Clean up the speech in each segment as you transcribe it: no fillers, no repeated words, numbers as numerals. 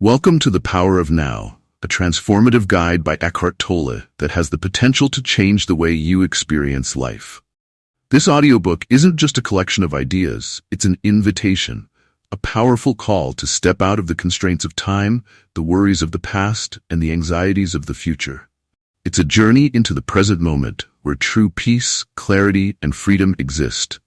Welcome to The Power of Now, a transformative guide by Eckhart Tolle that has the potential to change the way you experience life. This audiobook isn't just a collection of ideas, it's an invitation, a powerful call to step out of the constraints of time, the worries of the past, and the anxieties of the future. It's a journey into the present moment, where true peace, clarity, and freedom exist.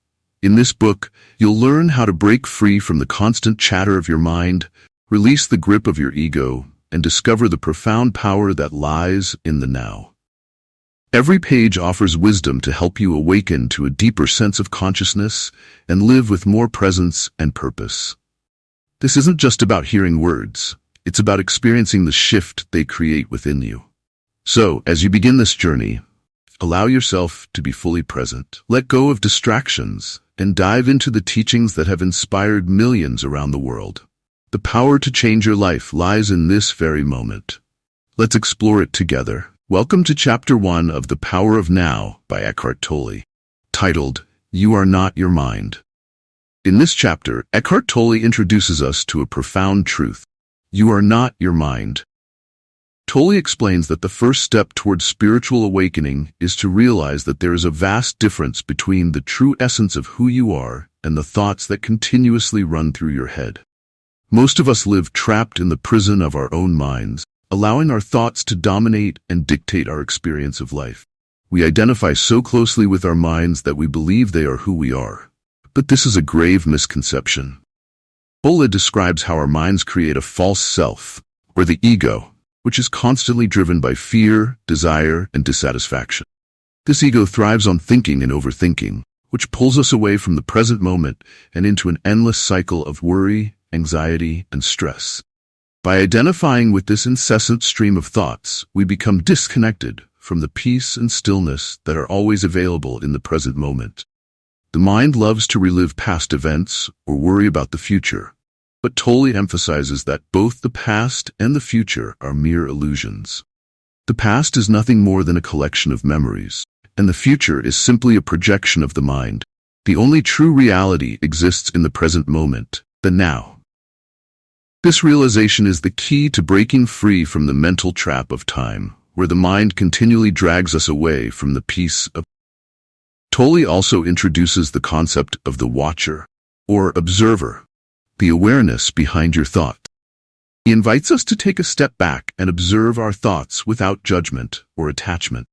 In this book, you'll learn how to break free from the constant chatter of your mind, release the grip of your ego, and discover the profound power that lies in the now. Every page offers wisdom to help you awaken to a deeper sense of consciousness and live with more presence and purpose. This isn't just about hearing words, it's about experiencing the shift they create within you. So, as you begin this journey, allow yourself to be fully present. Let go of distractions and dive into the teachings that have inspired millions around the world. The power to change your life lies in this very moment. Let's explore it together. Welcome to Chapter 1 of The Power of Now by Eckhart Tolle, titled, You Are Not Your Mind. In this chapter, Eckhart Tolle introduces us to a profound truth. You are not your mind. Tolle explains that the first step towards spiritual awakening is to realize that there is a vast difference between the true essence of who you are and the thoughts that continuously run through your head. Most of us live trapped in the prison of our own minds, allowing our thoughts to dominate and dictate our experience of life. We identify so closely with our minds that we believe they are who we are. But this is a grave misconception. Tolle describes how our minds create a false self, or the ego, which is constantly driven by fear, desire, and dissatisfaction. This ego thrives on thinking and overthinking, which pulls us away from the present moment and into an endless cycle of worry, anxiety, and stress. By identifying with this incessant stream of thoughts, we become disconnected from the peace and stillness that are always available in the present moment. The mind loves to relive past events or worry about the future, but Tolle emphasizes that both the past and the future are mere illusions. The past is nothing more than a collection of memories, and the future is simply a projection of the mind. The only true reality exists in the present moment, the now. This realization is the key to breaking free from the mental trap of time, where the mind continually drags us away from the peace of. Tolle also introduces the concept of the watcher, or observer, the awareness behind your thought. He invites us to take a step back and observe our thoughts without judgment or attachment.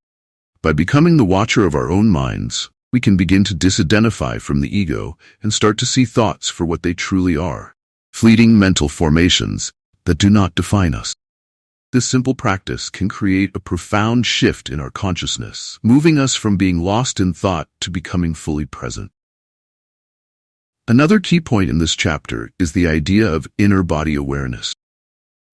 By becoming the watcher of our own minds, we can begin to disidentify from the ego and start to see thoughts for what they truly are. Fleeting mental formations that do not define us. This simple practice can create a profound shift in our consciousness, moving us from being lost in thought to becoming fully present. Another key point in this chapter is the idea of inner body awareness.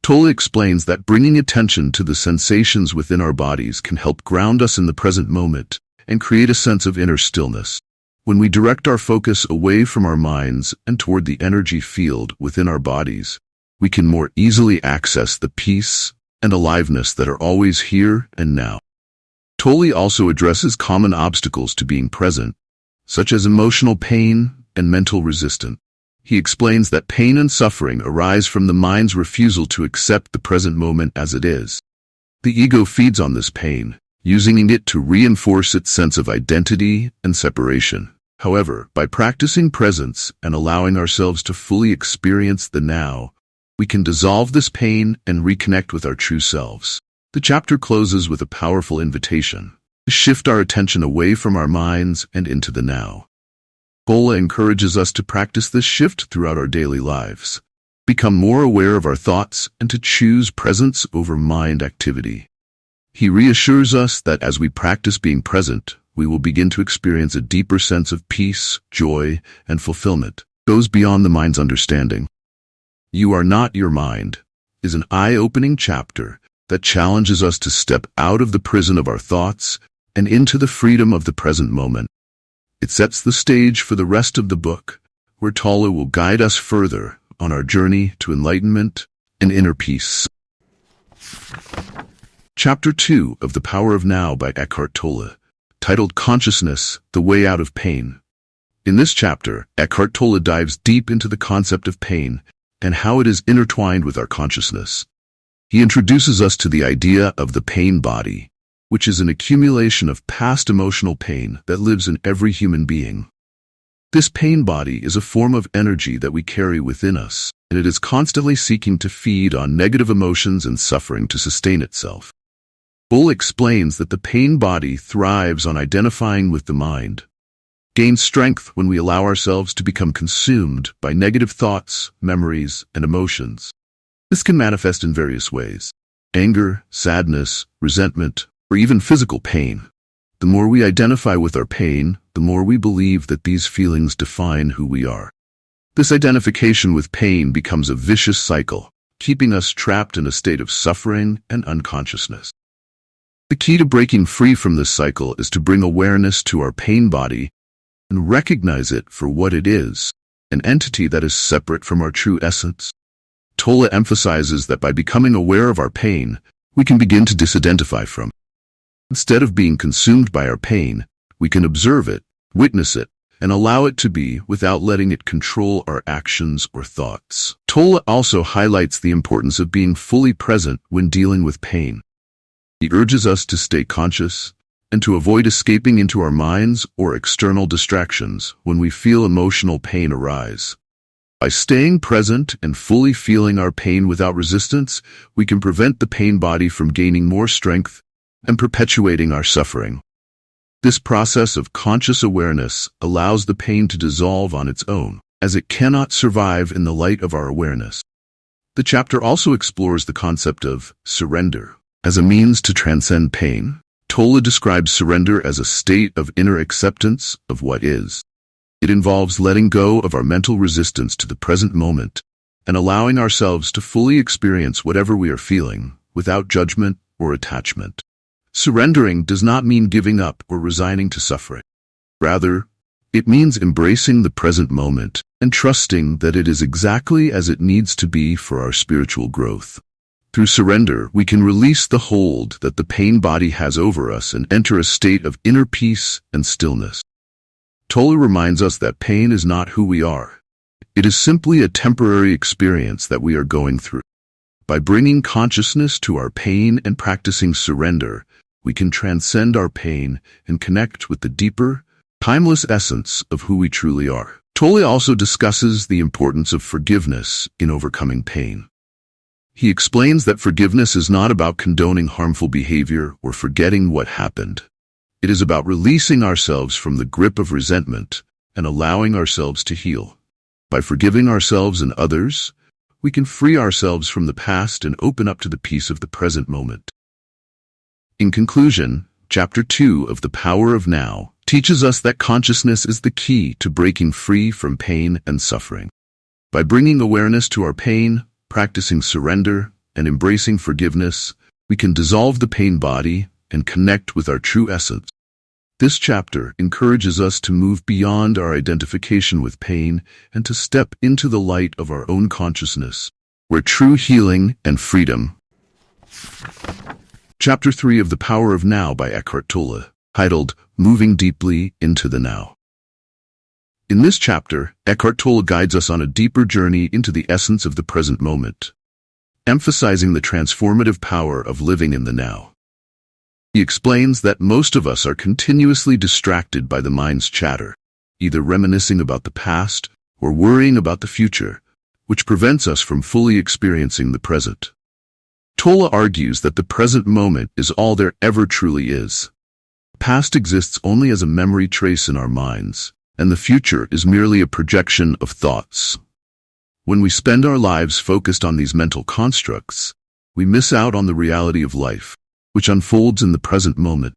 Tolle explains that bringing attention to the sensations within our bodies can help ground us in the present moment and create a sense of inner stillness. When we direct our focus away from our minds and toward the energy field within our bodies, we can more easily access the peace and aliveness that are always here and now. Tolle also addresses common obstacles to being present, such as emotional pain and mental resistance. He explains that pain and suffering arise from the mind's refusal to accept the present moment as it is. The ego feeds on this pain, using it to reinforce its sense of identity and separation. However, by practicing presence and allowing ourselves to fully experience the now, we can dissolve this pain and reconnect with our true selves. The chapter closes with a powerful invitation to shift our attention away from our minds and into the now. Tolle encourages us to practice this shift throughout our daily lives, become more aware of our thoughts, and to choose presence over mind activity. He reassures us that as we practice being present, we will begin to experience a deeper sense of peace, joy, and fulfillment. It goes beyond the mind's understanding. You Are Not Your Mind is an eye-opening chapter that challenges us to step out of the prison of our thoughts and into the freedom of the present moment. It sets the stage for the rest of the book, where Tolle will guide us further on our journey to enlightenment and inner peace. Chapter 2 of The Power of Now by Eckhart Tolle, titled Consciousness, The Way Out of Pain. In this chapter, Eckhart Tolle dives deep into the concept of pain and how it is intertwined with our consciousness. He introduces us to the idea of the pain body, which is an accumulation of past emotional pain that lives in every human being. This pain body is a form of energy that we carry within us, and it is constantly seeking to feed on negative emotions and suffering to sustain itself. Bull explains that the pain body thrives on identifying with the mind, gains strength when we allow ourselves to become consumed by negative thoughts, memories, and emotions. This can manifest in various ways: anger, sadness, resentment, or even physical pain. The more we identify with our pain, the more we believe that these feelings define who we are. This identification with pain becomes a vicious cycle, keeping us trapped in a state of suffering and unconsciousness. The key to breaking free from this cycle is to bring awareness to our pain body and recognize it for what it is, an entity that is separate from our true essence. Tolle emphasizes that by becoming aware of our pain, we can begin to disidentify from it. Instead of being consumed by our pain, we can observe it, witness it, and allow it to be without letting it control our actions or thoughts. Tolle also highlights the importance of being fully present when dealing with pain. He urges us to stay conscious and to avoid escaping into our minds or external distractions when we feel emotional pain arise. By staying present and fully feeling our pain without resistance, we can prevent the pain body from gaining more strength and perpetuating our suffering. This process of conscious awareness allows the pain to dissolve on its own, as it cannot survive in the light of our awareness. The chapter also explores the concept of surrender. As a means to transcend pain, Tolle describes surrender as a state of inner acceptance of what is. It involves letting go of our mental resistance to the present moment and allowing ourselves to fully experience whatever we are feeling without judgment or attachment. Surrendering does not mean giving up or resigning to suffering. Rather, it means embracing the present moment and trusting that it is exactly as it needs to be for our spiritual growth. Through surrender, we can release the hold that the pain body has over us and enter a state of inner peace and stillness. Tolle reminds us that pain is not who we are. It is simply a temporary experience that we are going through. By bringing consciousness to our pain and practicing surrender, we can transcend our pain and connect with the deeper, timeless essence of who we truly are. Tolle also discusses the importance of forgiveness in overcoming pain. He explains that forgiveness is not about condoning harmful behavior or forgetting what happened. It is about releasing ourselves from the grip of resentment and allowing ourselves to heal. By forgiving ourselves and others, we can free ourselves from the past and open up to the peace of the present moment. In conclusion, Chapter 2 of The Power of Now teaches us that consciousness is the key to breaking free from pain and suffering. By bringing awareness to our pain, practicing surrender, and embracing forgiveness, we can dissolve the pain body and connect with our true essence. This chapter encourages us to move beyond our identification with pain and to step into the light of our own consciousness, where true healing and freedom. Chapter 3 of The Power of Now by Eckhart Tolle, titled Moving Deeply into the Now. In this chapter, Eckhart Tolle guides us on a deeper journey into the essence of the present moment, emphasizing the transformative power of living in the now. He explains that most of us are continuously distracted by the mind's chatter, either reminiscing about the past or worrying about the future, which prevents us from fully experiencing the present. Tolle argues that the present moment is all there ever truly is. The past exists only as a memory trace in our minds, and the future is merely a projection of thoughts. When we spend our lives focused on these mental constructs, we miss out on the reality of life, which unfolds in the present moment.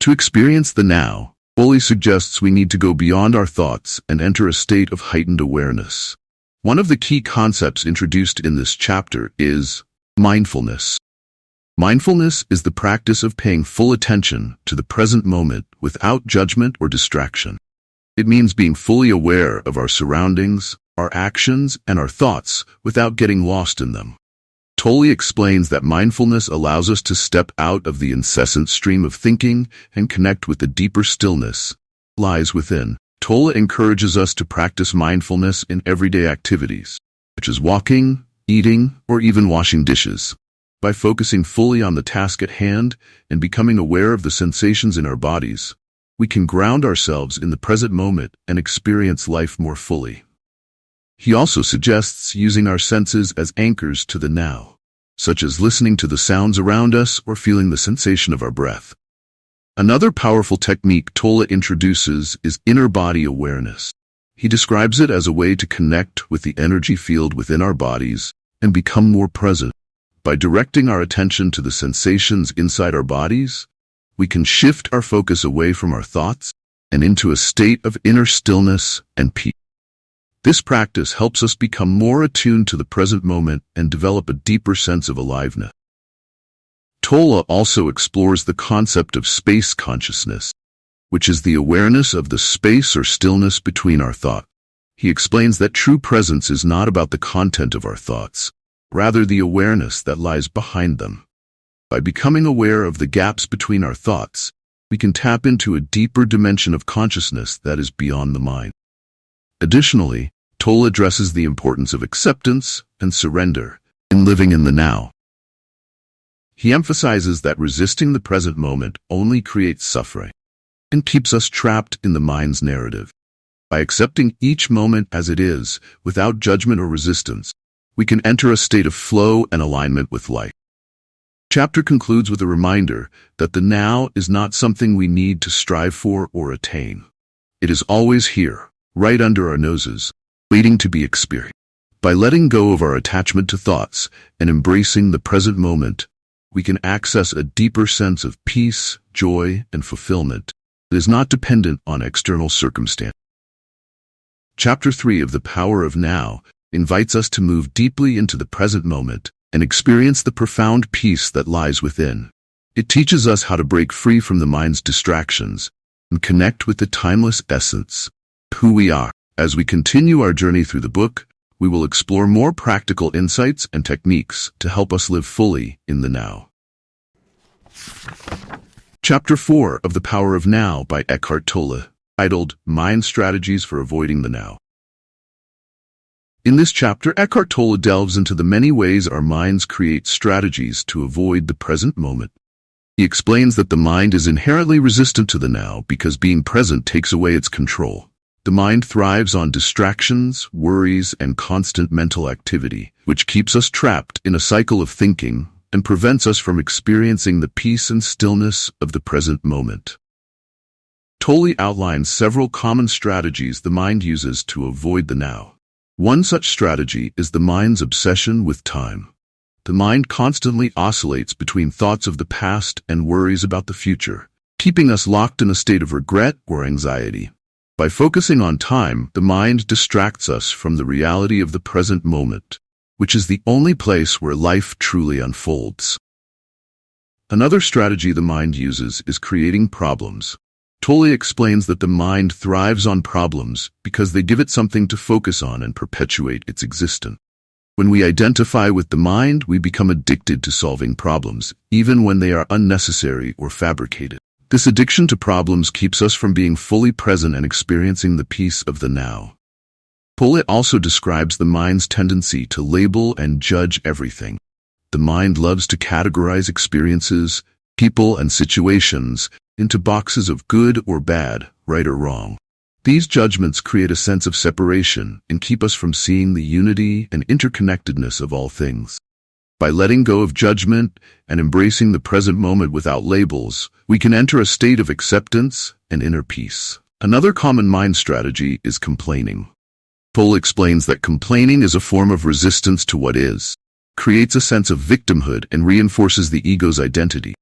To experience the now, Tolle suggests we need to go beyond our thoughts and enter a state of heightened awareness. One of the key concepts introduced in this chapter is mindfulness. Mindfulness is the practice of paying full attention to the present moment without judgment or distraction. It means being fully aware of our surroundings, our actions, and our thoughts without getting lost in them. Tolle explains that mindfulness allows us to step out of the incessant stream of thinking and connect with the deeper stillness that lies within. Tolle encourages us to practice mindfulness in everyday activities. such as walking, eating, or even washing dishes. By focusing fully on the task at hand and becoming aware of the sensations in our bodies, we can ground ourselves in the present moment and experience life more fully. He also suggests using our senses as anchors to the now, such as listening to the sounds around us or feeling the sensation of our breath. Another powerful technique Tolle introduces is inner body awareness. He describes it as a way to connect with the energy field within our bodies and become more present. By directing our attention to the sensations inside our bodies, we can shift our focus away from our thoughts and into a state of inner stillness and peace. This practice helps us become more attuned to the present moment and develop a deeper sense of aliveness. Tolle also explores the concept of space consciousness, which is the awareness of the space or stillness between our thoughts. He explains that true presence is not about the content of our thoughts, rather the awareness that lies behind them. By becoming aware of the gaps between our thoughts, we can tap into a deeper dimension of consciousness that is beyond the mind. Additionally, Tolle addresses the importance of acceptance and surrender in living in the now. He emphasizes that resisting the present moment only creates suffering and keeps us trapped in the mind's narrative. By accepting each moment as it is, without judgment or resistance, we can enter a state of flow and alignment with life. The chapter concludes with a reminder that the now is not something we need to strive for or attain. It is always here, right under our noses, waiting to be experienced. By letting go of our attachment to thoughts and embracing the present moment, we can access a deeper sense of peace, joy, and fulfillment that is not dependent on external circumstances. Chapter 3 of The Power of Now invites us to move deeply into the present moment and experience the profound peace that lies within. It teaches us how to break free from the mind's distractions and connect with the timeless essence of who we are. As we continue our journey through the book, we will explore more practical insights and techniques to help us live fully in the now. Chapter 4 of The Power of Now by Eckhart Tolle, titled Mind Strategies for Avoiding the Now. In this chapter, Eckhart Tolle delves into the many ways our minds create strategies to avoid the present moment. He explains that the mind is inherently resistant to the now because being present takes away its control. The mind thrives on distractions, worries, and constant mental activity, which keeps us trapped in a cycle of thinking and prevents us from experiencing the peace and stillness of the present moment. Tolle outlines several common strategies the mind uses to avoid the now. One such strategy is the mind's obsession with time. The mind constantly oscillates between thoughts of the past and worries about the future, keeping us locked in a state of regret or anxiety. By focusing on time, the mind distracts us from the reality of the present moment, which is the only place where life truly unfolds. Another strategy the mind uses is creating problems. Tolle explains that the mind thrives on problems because they give it something to focus on and perpetuate its existence. When we identify with the mind, we become addicted to solving problems, even when they are unnecessary or fabricated. This addiction to problems keeps us from being fully present and experiencing the peace of the now. Tolle also describes the mind's tendency to label and judge everything. The mind loves to categorize experiences, people, and situations into boxes of good or bad, right or wrong. These judgments create a sense of separation and keep us from seeing the unity and interconnectedness of all things. By letting go of judgment and embracing the present moment without labels, we can enter a state of acceptance and inner peace. Another common mind strategy is complaining. Tolle explains that complaining is a form of resistance to what is, creates a sense of victimhood, and reinforces the ego's identity.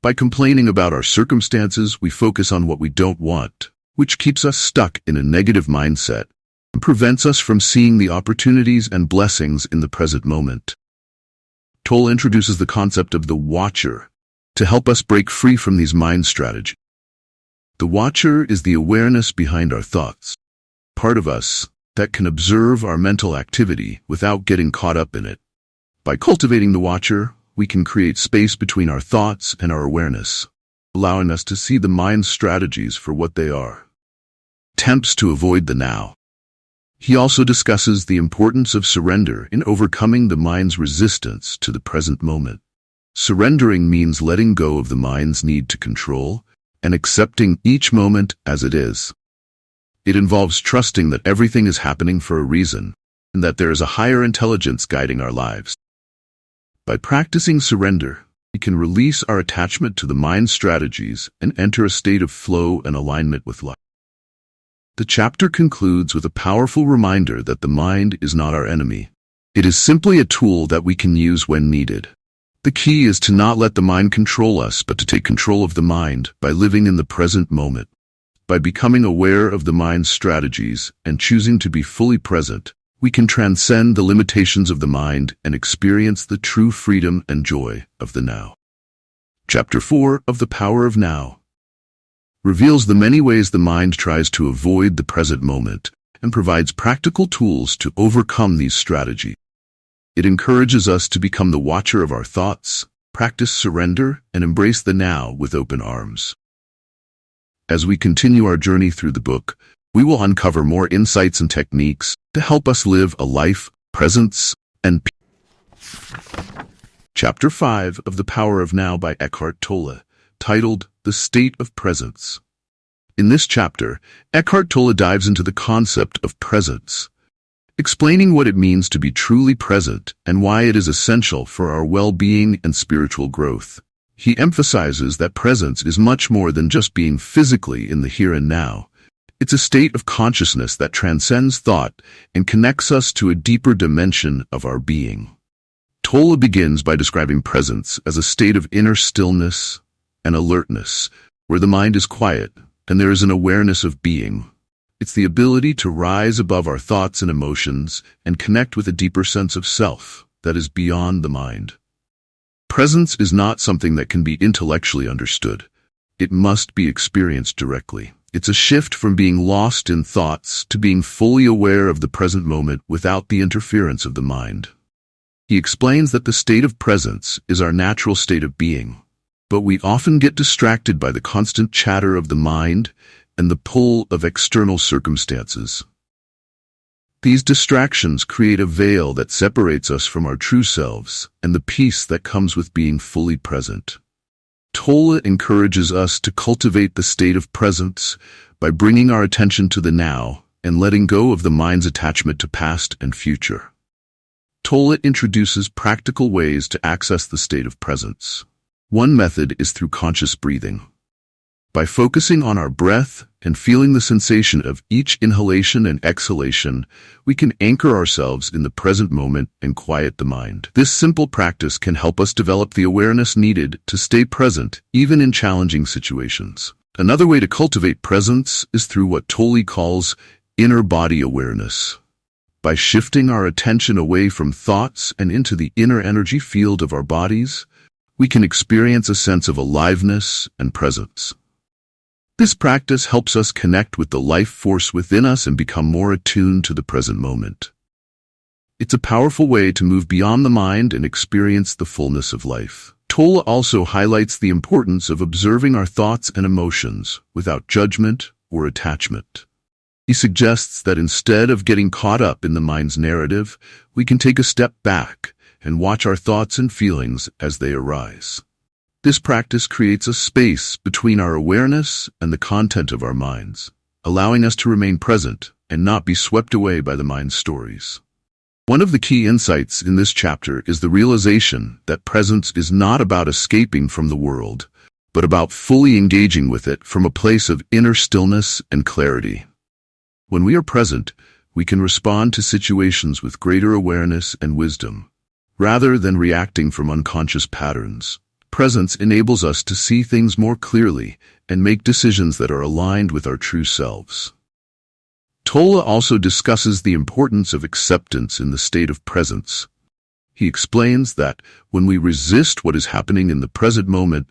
By complaining about our circumstances, we focus on what we don't want, which keeps us stuck in a negative mindset and prevents us from seeing the opportunities and blessings in the present moment. Tolle introduces the concept of the watcher to help us break free from these mind strategies. The watcher is the awareness behind our thoughts, part of us that can observe our mental activity without getting caught up in it. By cultivating the watcher, we can create space between our thoughts and our awareness, allowing us to see the mind's strategies for what they are. Attempts to avoid the now. He also discusses the importance of surrender in overcoming the mind's resistance to the present moment. Surrendering means letting go of the mind's need to control and accepting each moment as it is. It involves trusting that everything is happening for a reason and that there is a higher intelligence guiding our lives. By practicing surrender, we can release our attachment to the mind's strategies and enter a state of flow and alignment with life. The chapter concludes with a powerful reminder that the mind is not our enemy. It is simply a tool that we can use when needed. The key is to not let the mind control us, but to take control of the mind by living in the present moment. By becoming aware of the mind's strategies and choosing to be fully present, we can transcend the limitations of the mind and experience the true freedom and joy of the now. Chapter 4 of The Power of Now reveals the many ways the mind tries to avoid the present moment and provides practical tools to overcome these strategies. It encourages us to become the watcher of our thoughts, practice surrender, and embrace the now with open arms. As we continue our journey through the book, we will uncover more insights and techniques to help us live a life, presence, and peace. Chapter 5 of The Power of Now by Eckhart Tolle, titled The State of Presence. In this chapter, Eckhart Tolle dives into the concept of presence, explaining what it means to be truly present and why it is essential for our well-being and spiritual growth. He emphasizes that presence is much more than just being physically in the here and now. It's a state of consciousness that transcends thought and connects us to a deeper dimension of our being. Tolle begins by describing presence as a state of inner stillness and alertness, where the mind is quiet and there is an awareness of being. It's the ability to rise above our thoughts and emotions and connect with a deeper sense of self that is beyond the mind. Presence is not something that can be intellectually understood. It must be experienced directly. It's a shift from being lost in thoughts to being fully aware of the present moment without the interference of the mind. He explains that the state of presence is our natural state of being, but we often get distracted by the constant chatter of the mind and the pull of external circumstances. These distractions create a veil that separates us from our true selves and the peace that comes with being fully present. Tolle encourages us to cultivate the state of presence by bringing our attention to the now and letting go of the mind's attachment to past and future. Tolle introduces practical ways to access the state of presence. One method is through conscious breathing. By focusing on our breath and feeling the sensation of each inhalation and exhalation, we can anchor ourselves in the present moment and quiet the mind. This simple practice can help us develop the awareness needed to stay present, even in challenging situations. Another way to cultivate presence is through what Tolle calls inner body awareness. By shifting our attention away from thoughts and into the inner energy field of our bodies, we can experience a sense of aliveness and presence. This practice helps us connect with the life force within us and become more attuned to the present moment. It's a powerful way to move beyond the mind and experience the fullness of life. Tolle also highlights the importance of observing our thoughts and emotions without judgment or attachment. He suggests that instead of getting caught up in the mind's narrative, we can take a step back and watch our thoughts and feelings as they arise. This practice creates a space between our awareness and the content of our minds, allowing us to remain present and not be swept away by the mind's stories. One of the key insights in this chapter is the realization that presence is not about escaping from the world, but about fully engaging with it from a place of inner stillness and clarity. When we are present, we can respond to situations with greater awareness and wisdom, rather than reacting from unconscious patterns. Presence enables us to see things more clearly and make decisions that are aligned with our true selves. Tolle also discusses the importance of acceptance in the state of presence. He explains that when we resist what is happening in the present moment,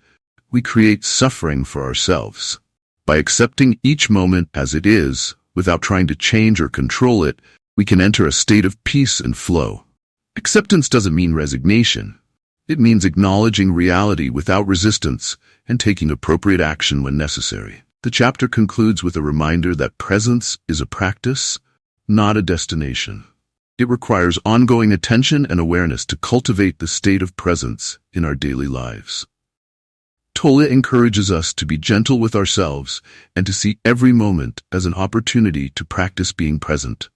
we create suffering for ourselves. By accepting each moment as it is, without trying to change or control it, we can enter a state of peace and flow. Acceptance doesn't mean resignation. It means acknowledging reality without resistance and taking appropriate action when necessary. The chapter concludes with a reminder that presence is a practice, not a destination. It requires ongoing attention and awareness to cultivate the state of presence in our daily lives. Tolle encourages us to be gentle with ourselves and to see every moment as an opportunity to practice being present.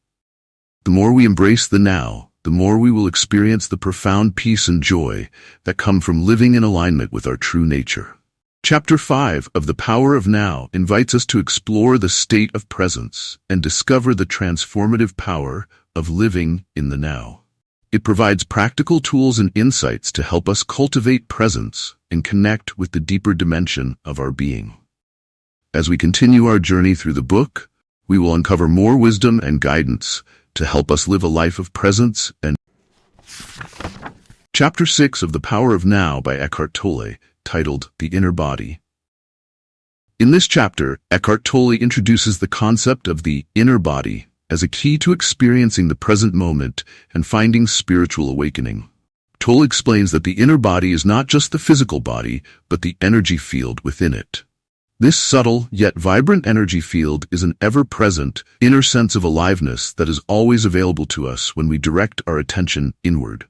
The more we embrace the now, the more we will experience the profound peace and joy that come from living in alignment with our true nature. Chapter 5 of The Power of Now invites us to explore the state of presence and discover the transformative power of living in the now. It provides practical tools and insights to help us cultivate presence and connect with the deeper dimension of our being. As we continue our journey through the book, we will uncover more wisdom and guidance to help us live a life of presence and Chapter 6 of The Power of Now by Eckhart Tolle, titled The Inner Body. In this chapter, Eckhart Tolle introduces the concept of the inner body as a key to experiencing the present moment and finding spiritual awakening. Tolle explains that the inner body is not just the physical body, but the energy field within it. This subtle yet vibrant energy field is an ever-present, inner sense of aliveness that is always available to us when we direct our attention inward.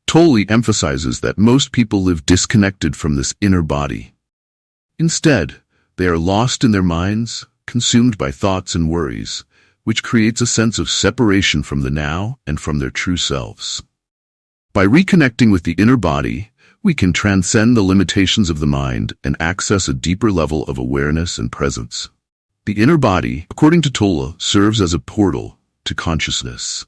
Tolle emphasizes that most people live disconnected from this inner body. Instead, they are lost in their minds, consumed by thoughts and worries, which creates a sense of separation from the now and from their true selves. By reconnecting with the inner body, we can transcend the limitations of the mind and access a deeper level of awareness and presence. The inner body, according to Tolle, serves as a portal to consciousness.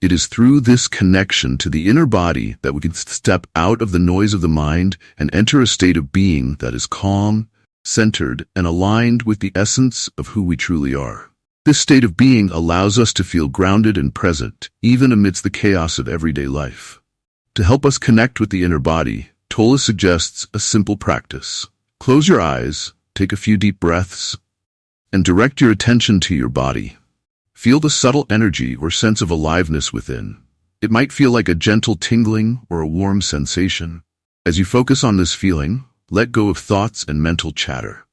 It is through this connection to the inner body that we can step out of the noise of the mind and enter a state of being that is calm, centered, and aligned with the essence of who we truly are. This state of being allows us to feel grounded and present, even amidst the chaos of everyday life. To help us connect with the inner body, Tolle suggests a simple practice. Close your eyes, take a few deep breaths, and direct your attention to your body. Feel the subtle energy or sense of aliveness within. It might feel like a gentle tingling or a warm sensation. As you focus on this feeling, let go of thoughts and mental chatter.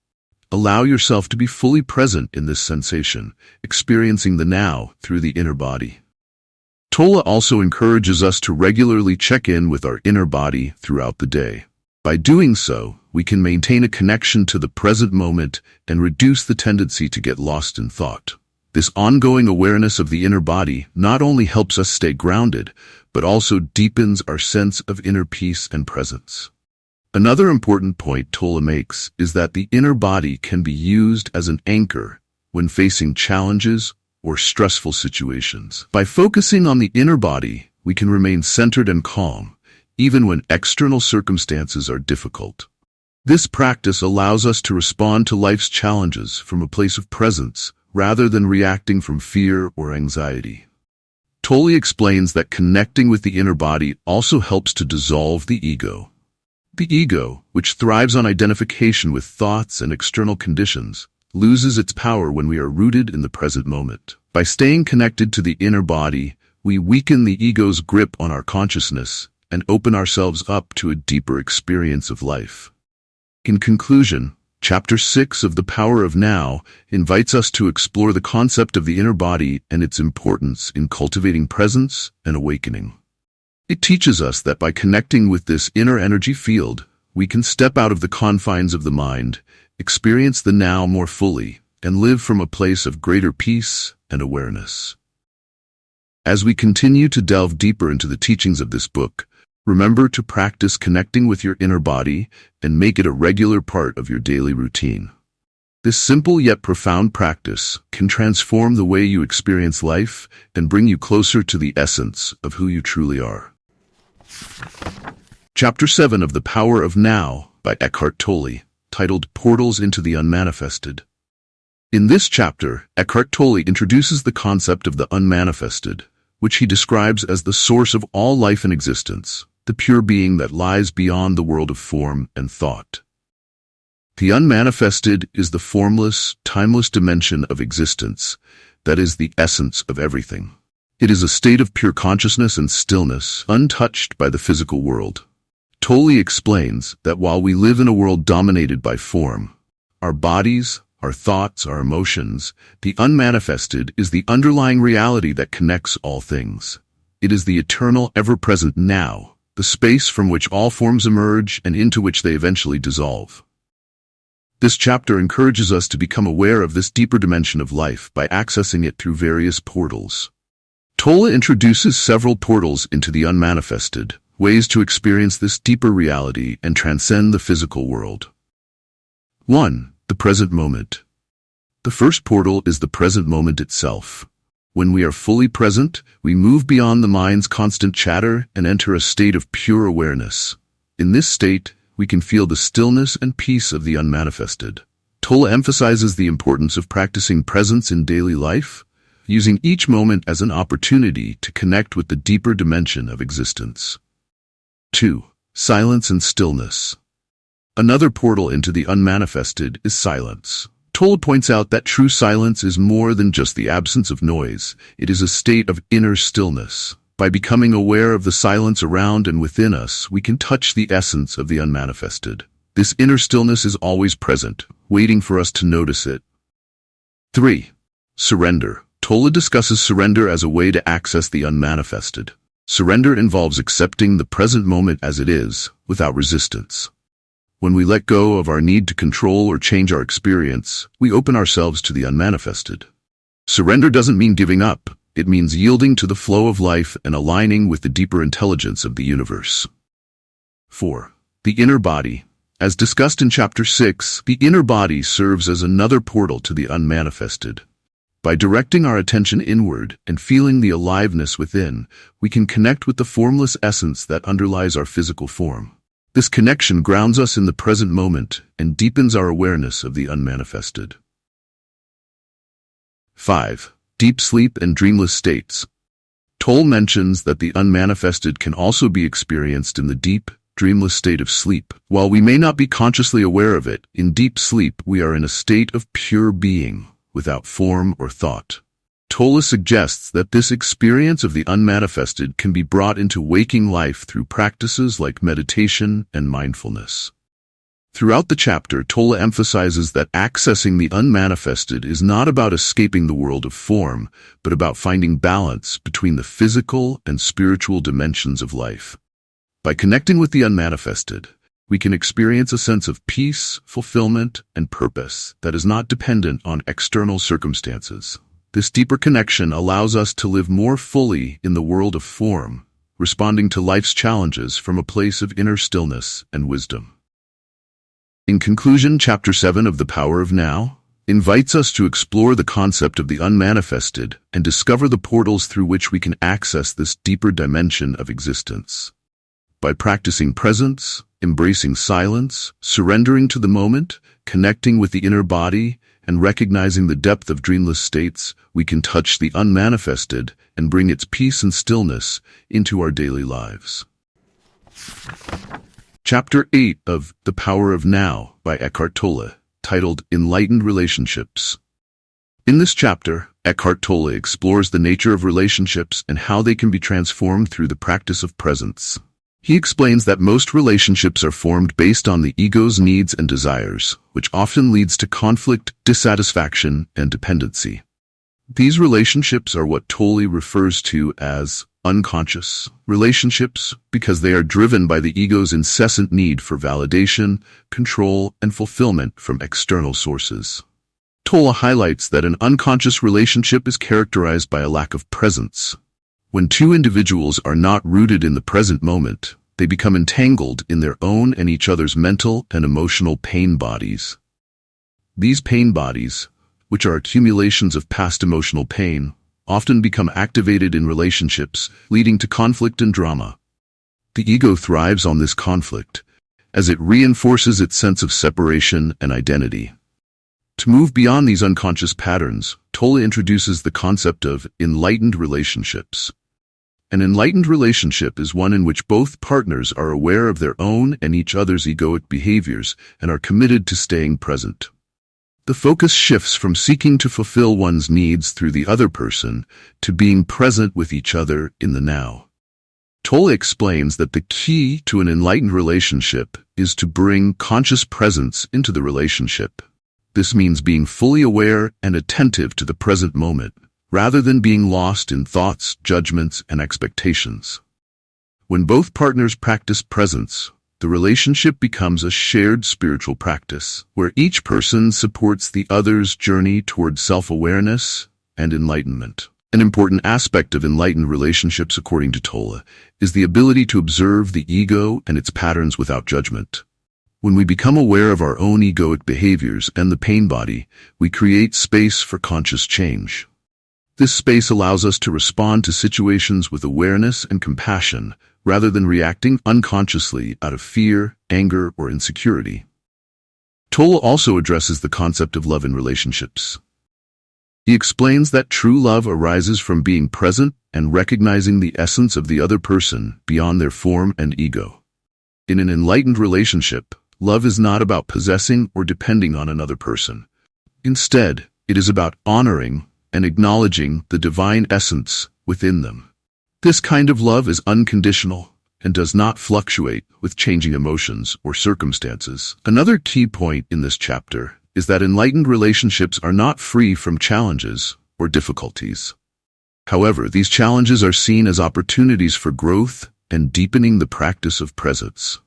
Allow yourself to be fully present in this sensation, experiencing the now through the inner body. Tolle also encourages us to regularly check in with our inner body throughout the day. By doing so, we can maintain a connection to the present moment and reduce the tendency to get lost in thought. This ongoing awareness of the inner body not only helps us stay grounded, but also deepens our sense of inner peace and presence. Another important point Tolle makes is that the inner body can be used as an anchor when facing challenges or stressful situations. By focusing on the inner body, we can remain centered and calm, even when external circumstances are difficult. This practice allows us to respond to life's challenges from a place of presence, rather than reacting from fear or anxiety. Tolle explains that connecting with the inner body also helps to dissolve the ego. The ego, which thrives on identification with thoughts and external conditions, loses its power when we are rooted in the present moment. By staying connected to the inner body, we weaken the ego's grip on our consciousness and open ourselves up to a deeper experience of life. In conclusion, Chapter 6 of The Power of Now invites us to explore the concept of the inner body and its importance in cultivating presence and awakening. It teaches us that by connecting with this inner energy field, we can step out of the confines of the mind, experience the now more fully, and live from a place of greater peace and awareness. As we continue to delve deeper into the teachings of this book, remember to practice connecting with your inner body and make it a regular part of your daily routine. This simple yet profound practice can transform the way you experience life and bring you closer to the essence of who you truly are. Chapter 7 of The Power of Now by Eckhart Tolle, titled Portals into the Unmanifested. In this chapter, Eckhart Tolle introduces the concept of the unmanifested, which he describes as the source of all life and existence, the pure being that lies beyond the world of form and thought. The unmanifested is the formless, timeless dimension of existence that is the essence of everything. It is a state of pure consciousness and stillness, untouched by the physical world. Tolle explains that while we live in a world dominated by form, our bodies, our thoughts, our emotions, the unmanifested is the underlying reality that connects all things. It is the eternal, ever-present now, the space from which all forms emerge and into which they eventually dissolve. This chapter encourages us to become aware of this deeper dimension of life by accessing it through various portals. Tolle introduces several portals into the unmanifested, ways to experience this deeper reality and transcend the physical world. 1. The present moment. The first portal is the present moment itself. When we are fully present, we move beyond the mind's constant chatter and enter a state of pure awareness. In this state, we can feel the stillness and peace of the unmanifested. Tolle emphasizes the importance of practicing presence in daily life, using each moment as an opportunity to connect with the deeper dimension of existence. 2. Silence and stillness. Another portal into the unmanifested is silence. Tolle points out that true silence is more than just the absence of noise. It is a state of inner stillness. By becoming aware of the silence around and within us, we can touch the essence of the unmanifested. This inner stillness is always present, waiting for us to notice it. 3. Surrender. Tolle discusses surrender as a way to access the unmanifested. Surrender involves accepting the present moment as it is, without resistance. When we let go of our need to control or change our experience, we open ourselves to the unmanifested. Surrender doesn't mean giving up. It means yielding to the flow of life and aligning with the deeper intelligence of the universe. 4. The inner body. As discussed in Chapter 6, the inner body serves as another portal to the unmanifested. By directing our attention inward and feeling the aliveness within, we can connect with the formless essence that underlies our physical form. This connection grounds us in the present moment and deepens our awareness of the unmanifested. 5. Deep sleep and dreamless states. Tolle mentions that the unmanifested can also be experienced in the deep, dreamless state of sleep. While we may not be consciously aware of it, in deep sleep we are in a state of pure being, without form or thought. Tolle suggests that this experience of the unmanifested can be brought into waking life through practices like meditation and mindfulness. Throughout the chapter, Tolle emphasizes that accessing the unmanifested is not about escaping the world of form, but about finding balance between the physical and spiritual dimensions of life. By connecting with the unmanifested, we can experience a sense of peace, fulfillment, and purpose that is not dependent on external circumstances. This deeper connection allows us to live more fully in the world of form, responding to life's challenges from a place of inner stillness and wisdom. In conclusion, Chapter 7 of The Power of Now invites us to explore the concept of the unmanifested and discover the portals through which we can access this deeper dimension of existence. By practicing presence, embracing silence, surrendering to the moment, connecting with the inner body, and recognizing the depth of dreamless states, we can touch the unmanifested and bring its peace and stillness into our daily lives. Chapter 8 of The Power of Now by Eckhart Tolle, titled Enlightened Relationships. In this chapter, Eckhart Tolle explores the nature of relationships and how they can be transformed through the practice of presence. He explains that most relationships are formed based on the ego's needs and desires, which often leads to conflict, dissatisfaction, and dependency. These relationships are what Tolle refers to as unconscious relationships because they are driven by the ego's incessant need for validation, control, and fulfillment from external sources. Tolle highlights that an unconscious relationship is characterized by a lack of presence. When two individuals are not rooted in the present moment, they become entangled in their own and each other's mental and emotional pain bodies. These pain bodies, which are accumulations of past emotional pain, often become activated in relationships, leading to conflict and drama. The ego thrives on this conflict, as it reinforces its sense of separation and identity. To move beyond these unconscious patterns, Tolle introduces the concept of enlightened relationships. An enlightened relationship is one in which both partners are aware of their own and each other's egoic behaviors and are committed to staying present. The focus shifts from seeking to fulfill one's needs through the other person to being present with each other in the now. Tolle explains that the key to an enlightened relationship is to bring conscious presence into the relationship. This means being fully aware and attentive to the present moment, rather than being lost in thoughts, judgments, and expectations. When both partners practice presence, the relationship becomes a shared spiritual practice, where each person supports the other's journey toward self-awareness and enlightenment. An important aspect of enlightened relationships, according to Tolle, is the ability to observe the ego and its patterns without judgment. When we become aware of our own egoic behaviors and the pain body, we create space for conscious change. This space allows us to respond to situations with awareness and compassion, rather than reacting unconsciously out of fear, anger, or insecurity. Tolle also addresses the concept of love in relationships. He explains that true love arises from being present and recognizing the essence of the other person beyond their form and ego. In an enlightened relationship, love is not about possessing or depending on another person. Instead, it is about honoring and acknowledging the divine essence within them. This kind of love is unconditional and does not fluctuate with changing emotions or circumstances. Another key point in this chapter is that enlightened relationships are not free from challenges or difficulties. However, these challenges are seen as opportunities for growth and deepening the practice of presence.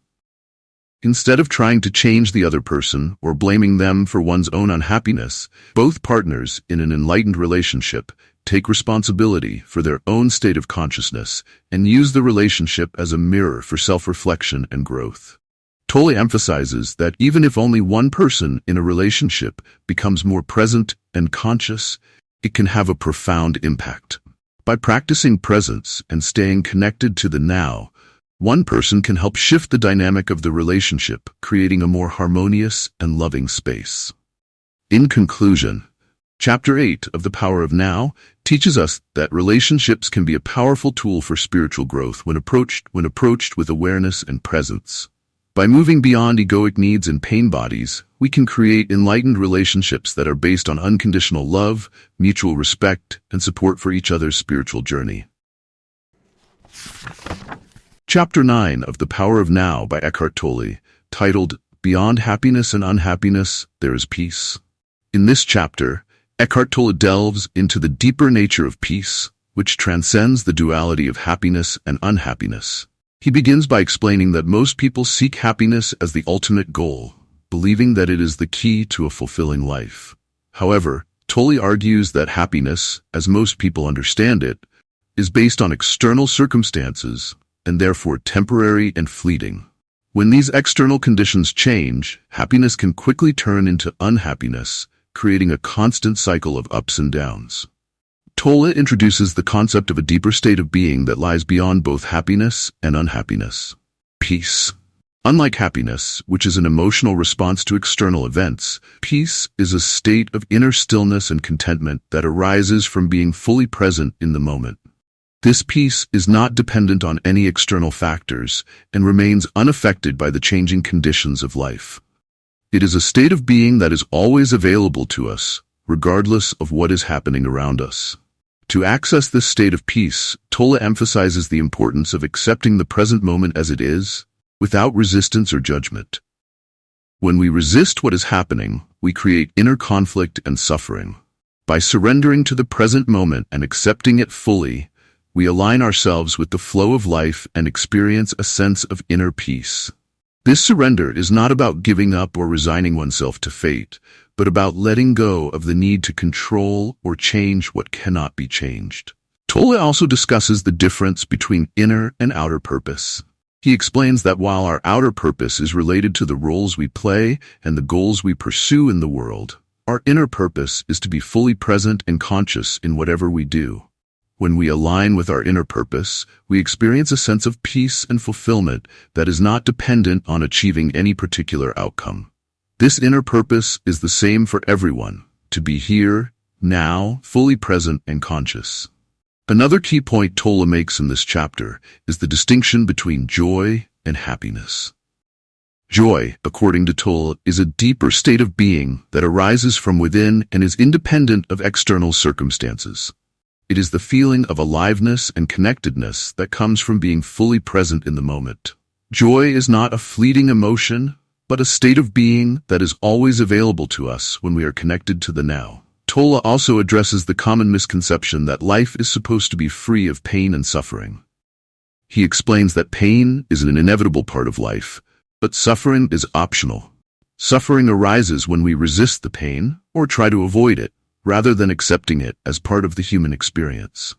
Instead of trying to change the other person or blaming them for one's own unhappiness, both partners in an enlightened relationship take responsibility for their own state of consciousness and use the relationship as a mirror for self-reflection and growth. Tolle emphasizes that even if only one person in a relationship becomes more present and conscious, it can have a profound impact. By practicing presence and staying connected to the now, one person can help shift the dynamic of the relationship, creating a more harmonious and loving space. In conclusion, Chapter 8 of The Power of Now teaches us that relationships can be a powerful tool for spiritual growth when approached with awareness and presence. By moving beyond egoic needs and pain bodies, we can create enlightened relationships that are based on unconditional love, mutual respect, and support for each other's spiritual journey. Chapter 9 of The Power of Now by Eckhart Tolle, titled Beyond Happiness and Unhappiness, There is Peace. In this chapter, Eckhart Tolle delves into the deeper nature of peace, which transcends the duality of happiness and unhappiness. He begins by explaining that most people seek happiness as the ultimate goal, believing that it is the key to a fulfilling life. However, Tolle argues that happiness, as most people understand it, is based on external circumstances and therefore temporary and fleeting. When these external conditions change, happiness can quickly turn into unhappiness, creating a constant cycle of ups and downs. Tolle introduces the concept of a deeper state of being that lies beyond both happiness and unhappiness. Peace. Unlike happiness, which is an emotional response to external events, peace is a state of inner stillness and contentment that arises from being fully present in the moment. This peace is not dependent on any external factors and remains unaffected by the changing conditions of life. It is a state of being that is always available to us, regardless of what is happening around us. To access this state of peace, Tolle emphasizes the importance of accepting the present moment as it is, without resistance or judgment. When we resist what is happening, we create inner conflict and suffering. By surrendering to the present moment and accepting it fully, we align ourselves with the flow of life and experience a sense of inner peace. This surrender is not about giving up or resigning oneself to fate, but about letting go of the need to control or change what cannot be changed. Tolle also discusses the difference between inner and outer purpose. He explains that while our outer purpose is related to the roles we play and the goals we pursue in the world, our inner purpose is to be fully present and conscious in whatever we do. When we align with our inner purpose, we experience a sense of peace and fulfillment that is not dependent on achieving any particular outcome. This inner purpose is the same for everyone, to be here, now, fully present and conscious. Another key point Tolle makes in this chapter is the distinction between joy and happiness. Joy, according to Tolle, is a deeper state of being that arises from within and is independent of external circumstances. It is the feeling of aliveness and connectedness that comes from being fully present in the moment. Joy is not a fleeting emotion, but a state of being that is always available to us when we are connected to the now. Tolle also addresses the common misconception that life is supposed to be free of pain and suffering. He explains that pain is an inevitable part of life, but suffering is optional. Suffering arises when we resist the pain or try to avoid it, rather than accepting it as part of the human experience.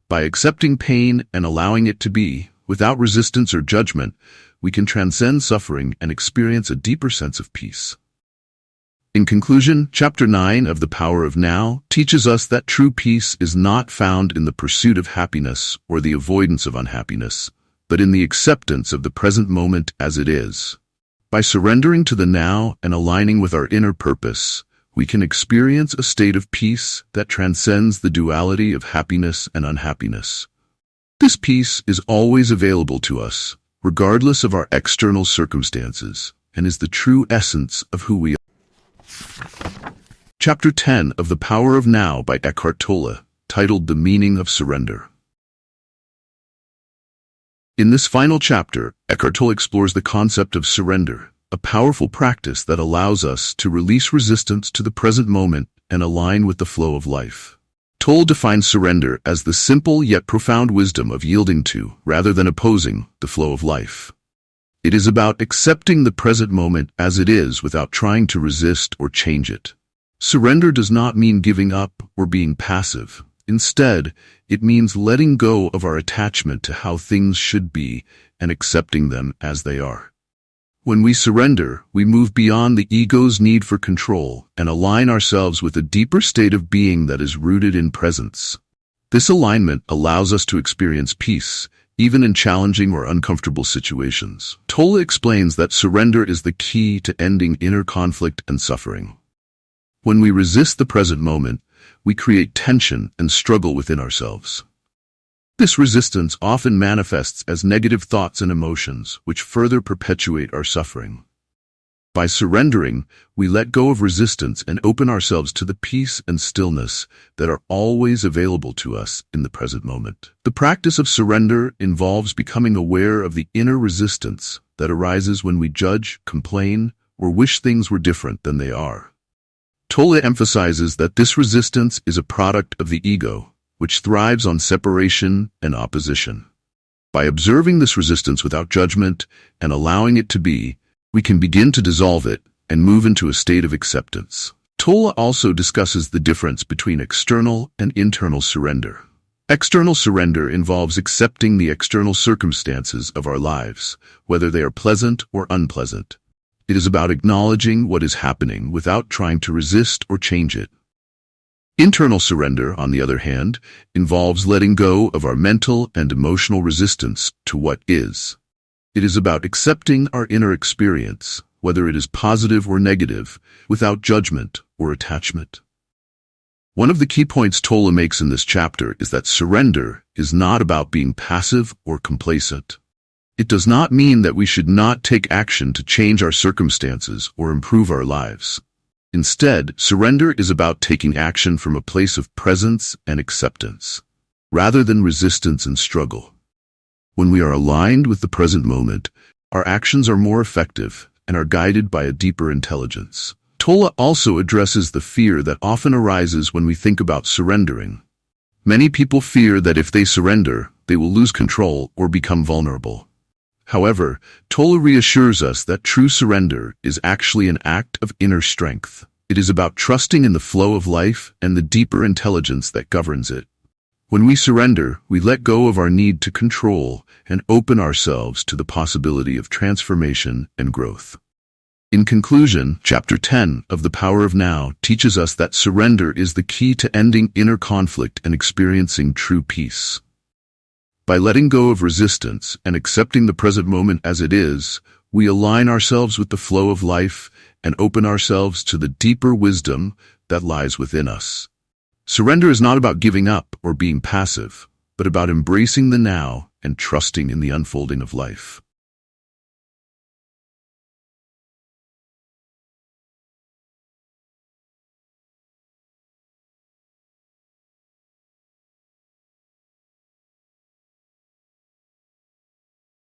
By accepting pain and allowing it to be, without resistance or judgment, we can transcend suffering and experience a deeper sense of peace. In conclusion, Chapter 9 of The Power of Now teaches us that true peace is not found in the pursuit of happiness or the avoidance of unhappiness, but in the acceptance of the present moment as it is. By surrendering to the now and aligning with our inner purpose, we can experience a state of peace that transcends the duality of happiness and unhappiness. This peace is always available to us, regardless of our external circumstances, and is the true essence of who we are. Chapter 10 of The Power of Now by Eckhart Tolle, titled The Meaning of Surrender. In this final chapter, Eckhart Tolle explores the concept of surrender, a powerful practice that allows us to release resistance to the present moment and align with the flow of life. Tolle defines surrender as the simple yet profound wisdom of yielding to, rather than opposing, the flow of life. It is about accepting the present moment as it is without trying to resist or change it. Surrender does not mean giving up or being passive. Instead, it means letting go of our attachment to how things should be and accepting them as they are. When we surrender, we move beyond the ego's need for control and align ourselves with a deeper state of being that is rooted in presence. This alignment allows us to experience peace, even in challenging or uncomfortable situations. Tolle explains that surrender is the key to ending inner conflict and suffering. When we resist the present moment, we create tension and struggle within ourselves. This resistance often manifests as negative thoughts and emotions, which further perpetuate our suffering. By surrendering, we let go of resistance and open ourselves to the peace and stillness that are always available to us in the present moment. The practice of surrender involves becoming aware of the inner resistance that arises when we judge, complain, or wish things were different than they are. Tolle emphasizes that this resistance is a product of the ego, which thrives on separation and opposition. By observing this resistance without judgment and allowing it to be, we can begin to dissolve it and move into a state of acceptance. Tolle also discusses the difference between external and internal surrender. External surrender involves accepting the external circumstances of our lives, whether they are pleasant or unpleasant. It is about acknowledging what is happening without trying to resist or change it. Internal surrender, on the other hand, involves letting go of our mental and emotional resistance to what is. It is about accepting our inner experience, whether it is positive or negative, without judgment or attachment. One of the key points Tolle makes in this chapter is that surrender is not about being passive or complacent. It does not mean that we should not take action to change our circumstances or improve our lives. Instead, surrender is about taking action from a place of presence and acceptance, rather than resistance and struggle. When we are aligned with the present moment, our actions are more effective and are guided by a deeper intelligence. Tolle also addresses the fear that often arises when we think about surrendering. Many people fear that if they surrender, they will lose control or become vulnerable. However, Tolle reassures us that true surrender is actually an act of inner strength. It is about trusting in the flow of life and the deeper intelligence that governs it. When we surrender, we let go of our need to control and open ourselves to the possibility of transformation and growth. In conclusion, Chapter 10 of The Power of Now teaches us that surrender is the key to ending inner conflict and experiencing true peace. By letting go of resistance and accepting the present moment as it is, we align ourselves with the flow of life and open ourselves to the deeper wisdom that lies within us. Surrender is not about giving up or being passive, but about embracing the now and trusting in the unfolding of life.